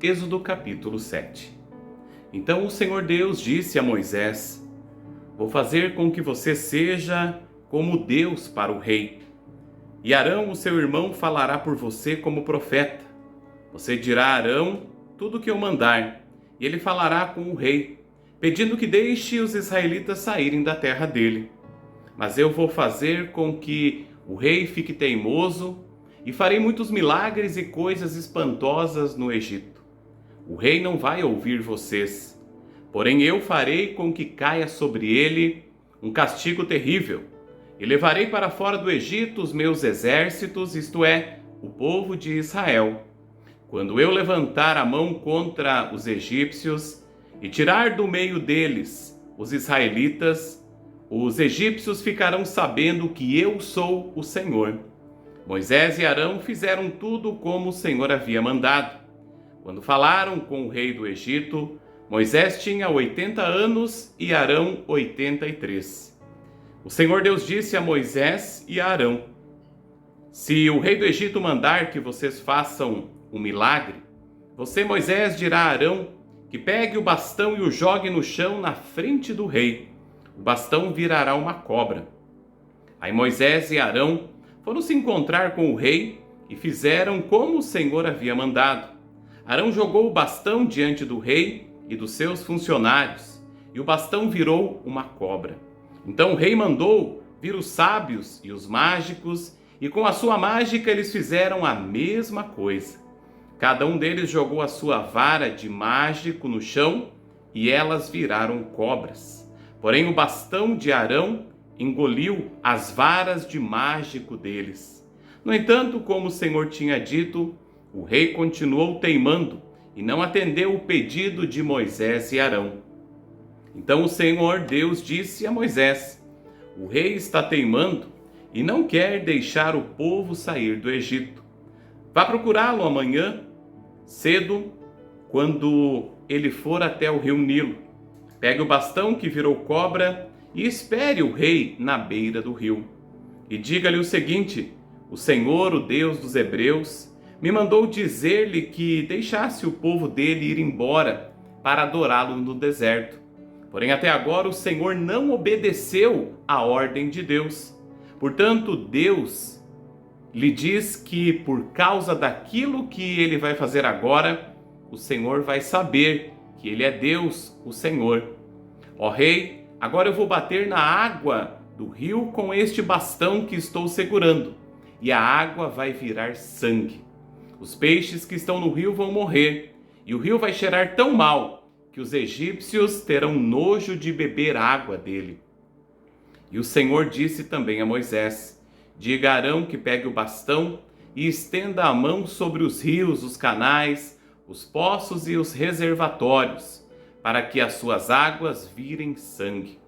Êxodo capítulo 7. Então o Senhor Deus disse a Moisés: Vou fazer com que você seja como Deus para o rei. E Arão, o seu irmão, falará por você como profeta. Você dirá a Arão tudo o que eu mandar, e ele falará com o rei, pedindo que deixe os israelitas saírem da terra dele. Mas eu vou fazer com que o rei fique teimoso, e farei muitos milagres e coisas espantosas no Egito. O rei não vai ouvir vocês, porém eu farei com que caia sobre ele um castigo terrível, e levarei para fora do Egito os meus exércitos, isto é, o povo de Israel. Quando eu levantar a mão contra os egípcios e tirar do meio deles os israelitas, os egípcios ficarão sabendo que eu sou o Senhor. Moisés e Arão fizeram tudo como o Senhor havia mandado. Quando falaram com o rei do Egito, Moisés tinha 80 anos e Arão 83. O Senhor Deus disse a Moisés e a Arão: Se o rei do Egito mandar que vocês façam um milagre, você, Moisés, dirá a Arão que pegue o bastão e o jogue no chão na frente do rei. O bastão virará uma cobra. Aí Moisés e Arão foram se encontrar com o rei e fizeram como o Senhor havia mandado. Arão jogou o bastão diante do rei e dos seus funcionários, e o bastão virou uma cobra. Então o rei mandou vir os sábios e os mágicos, e com a sua mágica eles fizeram a mesma coisa. Cada um deles jogou a sua vara de mágico no chão, e elas viraram cobras. Porém o bastão de Arão engoliu as varas de mágico deles. No entanto, como o Senhor tinha dito, o rei continuou teimando e não atendeu o pedido de Moisés e Arão. Então o Senhor Deus disse a Moisés: O rei está teimando e não quer deixar o povo sair do Egito. Vá procurá-lo amanhã, cedo, quando ele for até o rio Nilo. Pegue o bastão que virou cobra e espere o rei na beira do rio. E diga-lhe o seguinte: O Senhor, o Deus dos Hebreus, me mandou dizer-lhe que deixasse o povo dele ir embora para adorá-lo no deserto. Porém, até agora o Senhor não obedeceu à ordem de Deus. Portanto, Deus lhe diz que por causa daquilo que ele vai fazer agora, o Senhor vai saber que ele é Deus, o Senhor. Ó rei, agora eu vou bater na água do rio com este bastão que estou segurando, e a água vai virar sangue. Os peixes que estão no rio vão morrer, e o rio vai cheirar tão mal que os egípcios terão nojo de beber água dele. E o Senhor disse também a Moisés: Diga a Arão que pegue o bastão e estenda a mão sobre os rios, os canais, os poços e os reservatórios, para que as suas águas virem sangue.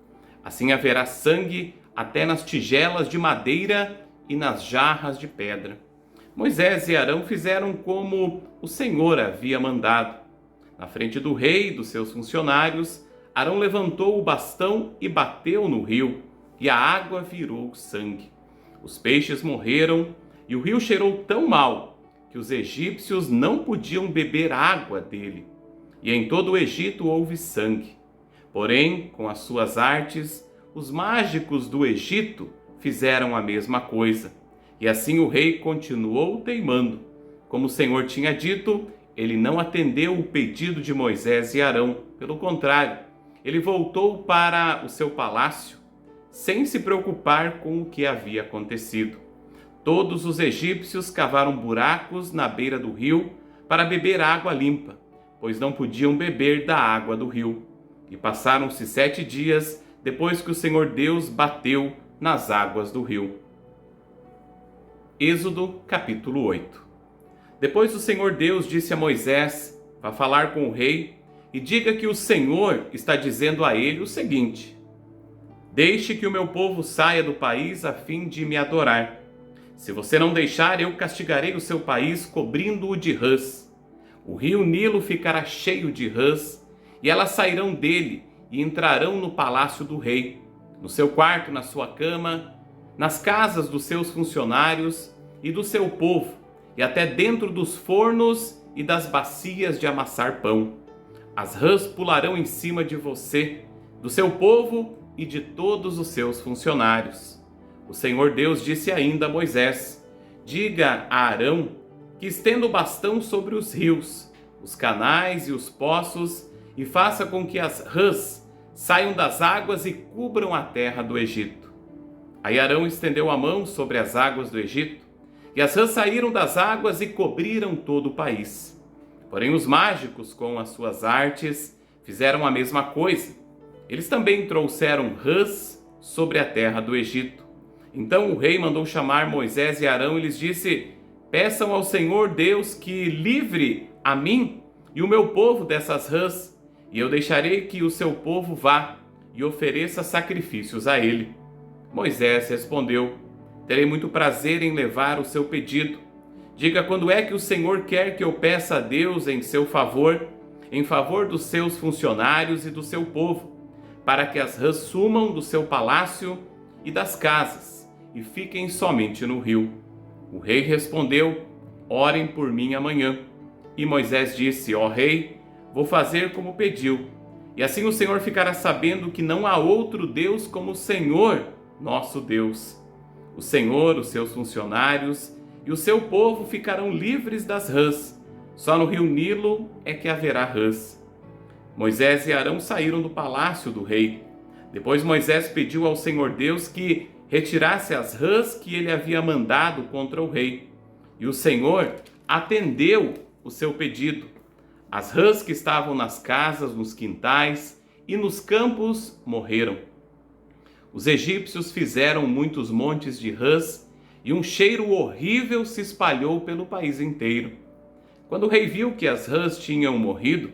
Assim haverá sangue até nas tigelas de madeira e nas jarras de pedra. Moisés e Arão fizeram como o Senhor havia mandado. Na frente do rei e dos seus funcionários, Arão levantou o bastão e bateu no rio, e a água virou sangue. Os peixes morreram, e o rio cheirou tão mal que os egípcios não podiam beber água dele. E em todo o Egito houve sangue. Porém, com as suas artes, os mágicos do Egito fizeram a mesma coisa. E assim o rei continuou teimando. Como o Senhor tinha dito, ele não atendeu o pedido de Moisés e Arão. Pelo contrário, ele voltou para o seu palácio, sem se preocupar com o que havia acontecido. Todos os egípcios cavaram buracos na beira do rio para beber água limpa, pois não podiam beber da água do rio. E passaram-se 7 dias depois que o Senhor Deus bateu nas águas do rio. Êxodo capítulo 8. Depois o Senhor Deus disse a Moisés: Vá falar com o rei e diga que o Senhor está dizendo a ele o seguinte: Deixe que o meu povo saia do país a fim de me adorar. Se você não deixar, eu castigarei o seu país cobrindo-o de rãs. O rio Nilo ficará cheio de rãs, e elas sairão dele e entrarão no palácio do rei, no seu quarto, na sua cama, nas casas dos seus funcionários e do seu povo, e até dentro dos fornos e das bacias de amassar pão. As rãs pularão em cima de você, do seu povo e de todos os seus funcionários. O Senhor Deus disse ainda a Moisés: diga a Arão que estenda o bastão sobre os rios, os canais e os poços, e faça com que as rãs saiam das águas e cubram a terra do Egito. Aí Arão estendeu a mão sobre as águas do Egito, e as rãs saíram das águas e cobriram todo o país. Porém, os mágicos, com as suas artes, fizeram a mesma coisa. Eles também trouxeram rãs sobre a terra do Egito. Então o rei mandou chamar Moisés e Arão e lhes disse: peçam ao Senhor Deus que livre a mim e o meu povo dessas rãs, e eu deixarei que o seu povo vá e ofereça sacrifícios a ele. Moisés respondeu: terei muito prazer em levar o seu pedido. Diga quando é que o Senhor quer que eu peça a Deus em seu favor, em favor dos seus funcionários e do seu povo, para que as rãs sumam do seu palácio e das casas e fiquem somente no rio. O rei respondeu: orem por mim amanhã. E Moisés disse: ó rei, vou fazer como pediu. E assim o Senhor ficará sabendo que não há outro Deus como o Senhor, nosso Deus. O Senhor, os seus funcionários e o seu povo ficarão livres das rãs. Só no rio Nilo é que haverá rãs. Moisés e Arão saíram do palácio do rei. Depois Moisés pediu ao Senhor Deus que retirasse as rãs que ele havia mandado contra o rei. E o Senhor atendeu o seu pedido. As rãs que estavam nas casas, nos quintais e nos campos morreram. Os egípcios fizeram muitos montes de rãs e um cheiro horrível se espalhou pelo país inteiro. Quando o rei viu que as rãs tinham morrido,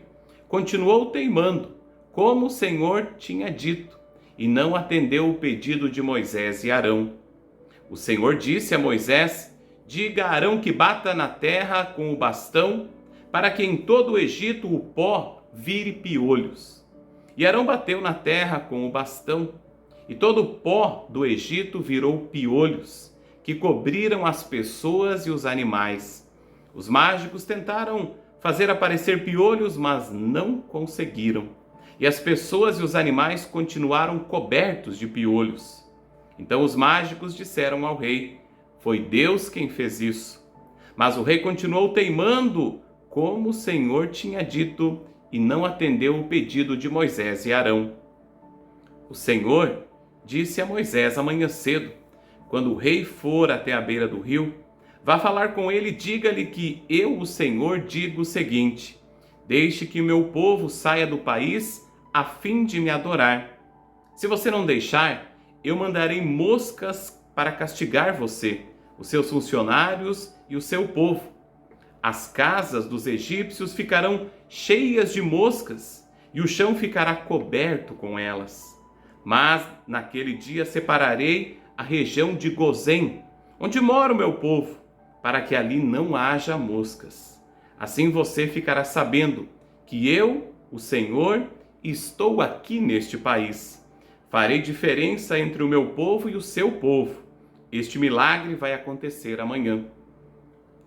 continuou teimando, como o Senhor tinha dito, e não atendeu o pedido de Moisés e Arão. O Senhor disse a Moisés: diga a Arão que bata na terra com o bastão, para que em todo o Egito o pó vire piolhos. E Arão bateu na terra com o bastão, e todo o pó do Egito virou piolhos, que cobriram as pessoas e os animais. Os mágicos tentaram fazer aparecer piolhos, mas não conseguiram. E as pessoas e os animais continuaram cobertos de piolhos. Então os mágicos disseram ao rei: foi Deus quem fez isso. Mas o rei continuou teimando, como o Senhor tinha dito, e não atendeu o pedido de Moisés e Arão. O Senhor disse a Moisés amanhã cedo: quando o rei for até a beira do rio, vá falar com ele e diga-lhe que eu, o Senhor, digo o seguinte: deixe que o meu povo saia do país a fim de me adorar. Se você não deixar, eu mandarei moscas para castigar você, os seus funcionários e o seu povo. As casas dos egípcios ficarão cheias de moscas e o chão ficará coberto com elas. Mas naquele dia separarei a região de Gozém, onde mora o meu povo, para que ali não haja moscas. Assim você ficará sabendo que eu, o Senhor, estou aqui neste país. Farei diferença entre o meu povo e o seu povo. Este milagre vai acontecer amanhã.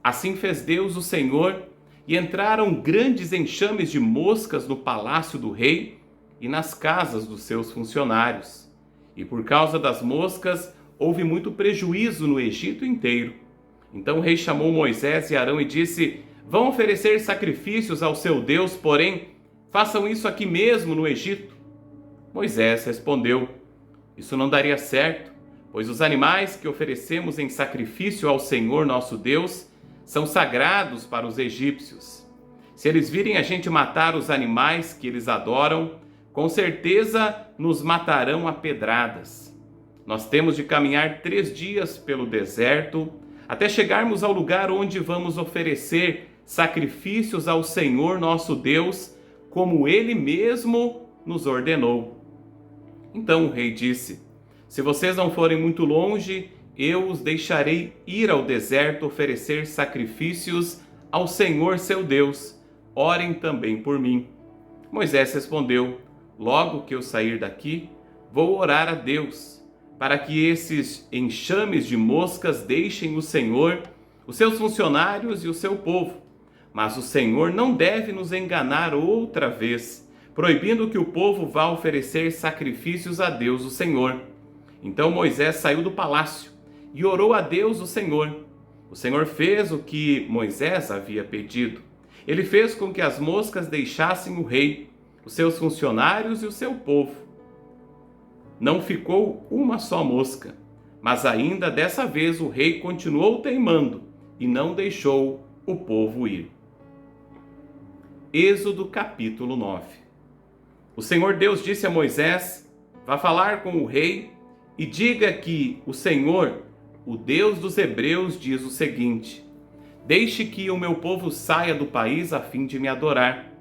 Assim fez Deus, o Senhor, e entraram grandes enxames de moscas no palácio do rei e nas casas dos seus funcionários. E por causa das moscas, houve muito prejuízo no Egito inteiro. Então o rei chamou Moisés e Arão e disse: vão oferecer sacrifícios ao seu Deus, porém, façam isso aqui mesmo no Egito. Moisés respondeu: isso não daria certo, pois os animais que oferecemos em sacrifício ao Senhor nosso Deus são sagrados para os egípcios. Se eles virem a gente matar os animais que eles adoram, com certeza nos matarão a pedradas. Nós temos de caminhar 3 dias pelo deserto, até chegarmos ao lugar onde vamos oferecer sacrifícios ao Senhor nosso Deus, como Ele mesmo nos ordenou. Então o rei disse: se vocês não forem muito longe, eu os deixarei ir ao deserto oferecer sacrifícios ao Senhor seu Deus. Orem também por mim. Moisés respondeu: logo que eu sair daqui, vou orar a Deus, para que esses enxames de moscas deixem o Senhor, os seus funcionários e o seu povo. Mas o Senhor não deve nos enganar outra vez, proibindo que o povo vá oferecer sacrifícios a Deus, o Senhor. Então Moisés saiu do palácio e orou a Deus, o Senhor. O Senhor fez o que Moisés havia pedido. Ele fez com que as moscas deixassem o rei, os seus funcionários e o seu povo. Não ficou uma só mosca, mas ainda dessa vez o rei continuou teimando e não deixou o povo ir. Êxodo capítulo 9. O Senhor Deus disse a Moisés: vá falar com o rei e diga que o Senhor, o Deus dos Hebreus, diz o seguinte: deixe que o meu povo saia do país a fim de me adorar.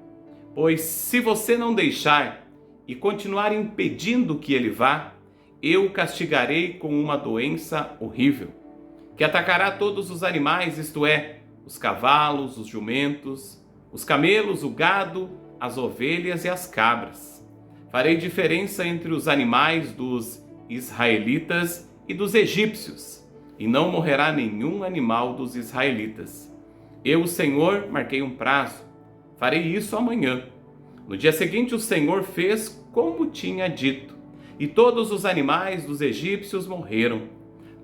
Pois se você não deixar e continuar impedindo que ele vá, eu o castigarei com uma doença horrível, que atacará todos os animais, isto é, os cavalos, os jumentos, os camelos, o gado, as ovelhas e as cabras. Farei diferença entre os animais dos israelitas e dos egípcios, e não morrerá nenhum animal dos israelitas. Eu, o Senhor, marquei um prazo. Farei isso amanhã. No dia seguinte, o Senhor fez como tinha dito, e todos os animais dos egípcios morreram.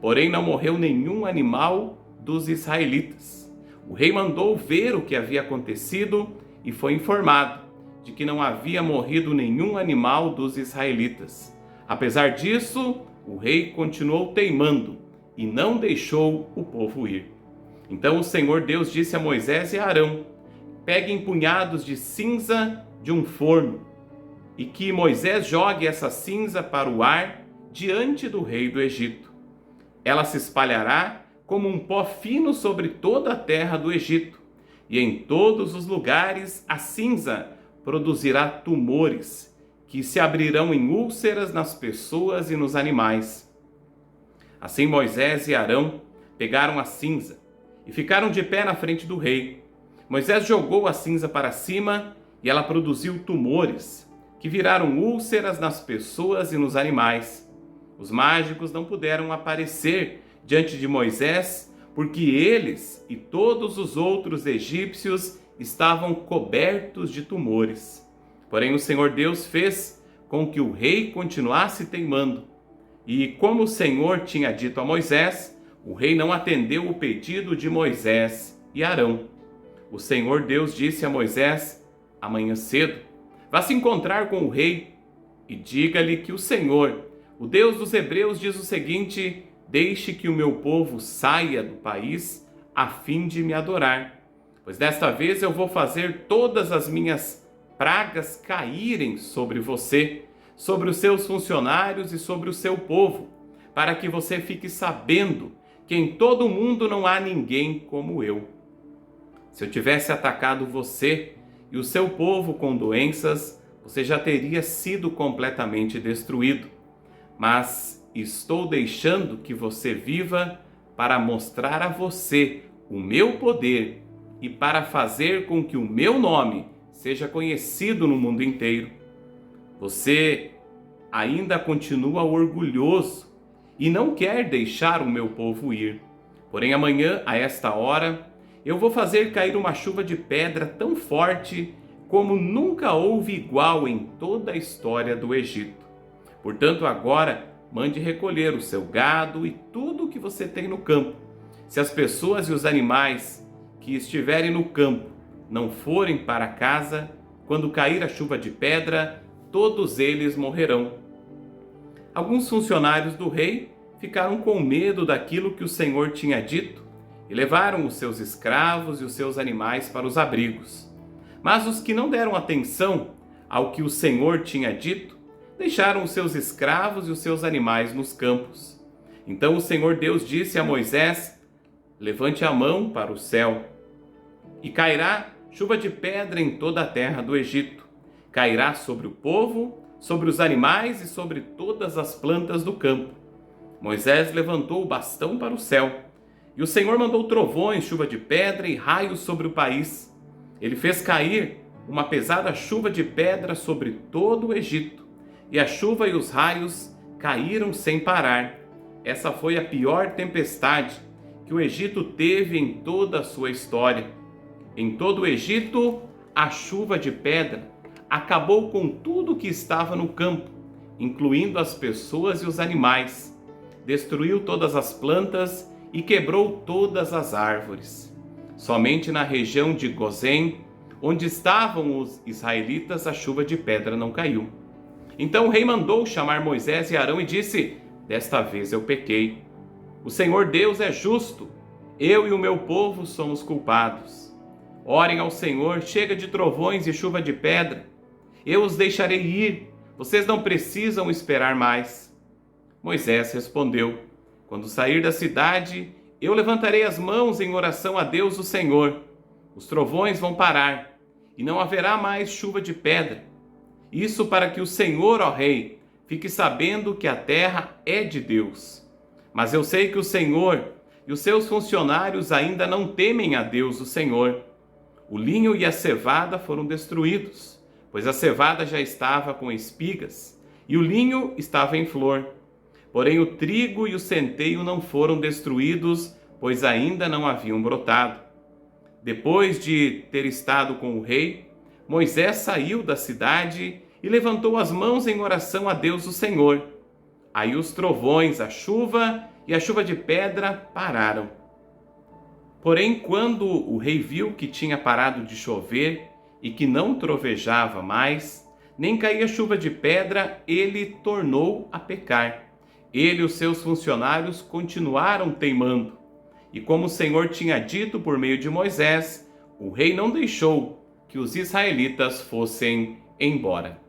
Porém, não morreu nenhum animal dos israelitas. O rei mandou ver o que havia acontecido e foi informado de que não havia morrido nenhum animal dos israelitas. Apesar disso, o rei continuou teimando e não deixou o povo ir. Então o Senhor Deus disse a Moisés e a Arão: peguem punhados de cinza de um forno, e que Moisés jogue essa cinza para o ar diante do rei do Egito. Ela se espalhará como um pó fino sobre toda a terra do Egito, e em todos os lugares a cinza produzirá tumores, que se abrirão em úlceras nas pessoas e nos animais. Assim Moisés e Arão pegaram a cinza e ficaram de pé na frente do rei. Moisés jogou a cinza para cima e ela produziu tumores, que viraram úlceras nas pessoas e nos animais. Os mágicos não puderam aparecer diante de Moisés, porque eles e todos os outros egípcios estavam cobertos de tumores. Porém o Senhor Deus fez com que o rei continuasse teimando. E como o Senhor tinha dito a Moisés, o rei não atendeu o pedido de Moisés e Arão. O Senhor Deus disse a Moisés: amanhã cedo, vá se encontrar com o rei e diga-lhe que o Senhor, o Deus dos Hebreus, diz o seguinte: deixe que o meu povo saia do país a fim de me adorar, pois desta vez eu vou fazer todas as minhas pragas caírem sobre você, sobre os seus funcionários e sobre o seu povo, para que você fique sabendo que em todo o mundo não há ninguém como eu. Se eu tivesse atacado você e o seu povo com doenças, você já teria sido completamente destruído. Mas estou deixando que você viva para mostrar a você o meu poder e para fazer com que o meu nome seja conhecido no mundo inteiro. Você ainda continua orgulhoso e não quer deixar o meu povo ir. Porém, amanhã, a esta hora, eu vou fazer cair uma chuva de pedra tão forte como nunca houve igual em toda a história do Egito. Portanto, agora, mande recolher o seu gado e tudo o que você tem no campo. Se as pessoas e os animais que estiverem no campo não forem para casa, quando cair a chuva de pedra, todos eles morrerão. Alguns funcionários do rei ficaram com medo daquilo que o Senhor tinha dito e levaram os seus escravos e os seus animais para os abrigos. Mas os que não deram atenção ao que o Senhor tinha dito, deixaram os seus escravos e os seus animais nos campos. Então o Senhor Deus disse a Moisés: levante a mão para o céu, e cairá chuva de pedra em toda a terra do Egito. Cairá sobre o povo, sobre os animais e sobre todas as plantas do campo. Moisés levantou o bastão para o céu, e o Senhor mandou trovões, chuva de pedra e raios sobre o país. Ele fez cair uma pesada chuva de pedra sobre todo o Egito, e a chuva e os raios caíram sem parar. Essa foi a pior tempestade que o Egito teve em toda a sua história. Em todo o Egito, a chuva de pedra acabou com tudo que estava no campo, incluindo as pessoas e os animais. Destruiu todas as plantas e quebrou todas as árvores. Somente na região de Gozém, onde estavam os israelitas, a chuva de pedra não caiu. Então o rei mandou chamar Moisés e Arão e disse: desta vez eu pequei. O Senhor Deus é justo. Eu e o meu povo somos culpados. Orem ao Senhor, chega de trovões e chuva de pedra. Eu os deixarei ir. Vocês não precisam esperar mais. Moisés respondeu: quando sair da cidade, eu levantarei as mãos em oração a Deus, o Senhor. Os trovões vão parar e não haverá mais chuva de pedra. Isso para que o Senhor, ó rei, fique sabendo que a terra é de Deus. Mas eu sei que o Senhor e os seus funcionários ainda não temem a Deus, o Senhor. O linho e a cevada foram destruídos, pois a cevada já estava com espigas e o linho estava em flor. Porém o trigo e o centeio não foram destruídos, pois ainda não haviam brotado. Depois de ter estado com o rei, Moisés saiu da cidade e levantou as mãos em oração a Deus, o Senhor. Aí os trovões, a chuva e a chuva de pedra pararam. Porém, quando o rei viu que tinha parado de chover e que não trovejava mais, nem caía chuva de pedra, ele tornou a pecar. Ele e os seus funcionários continuaram teimando. E como o Senhor tinha dito por meio de Moisés, o rei não deixou que os israelitas fossem embora.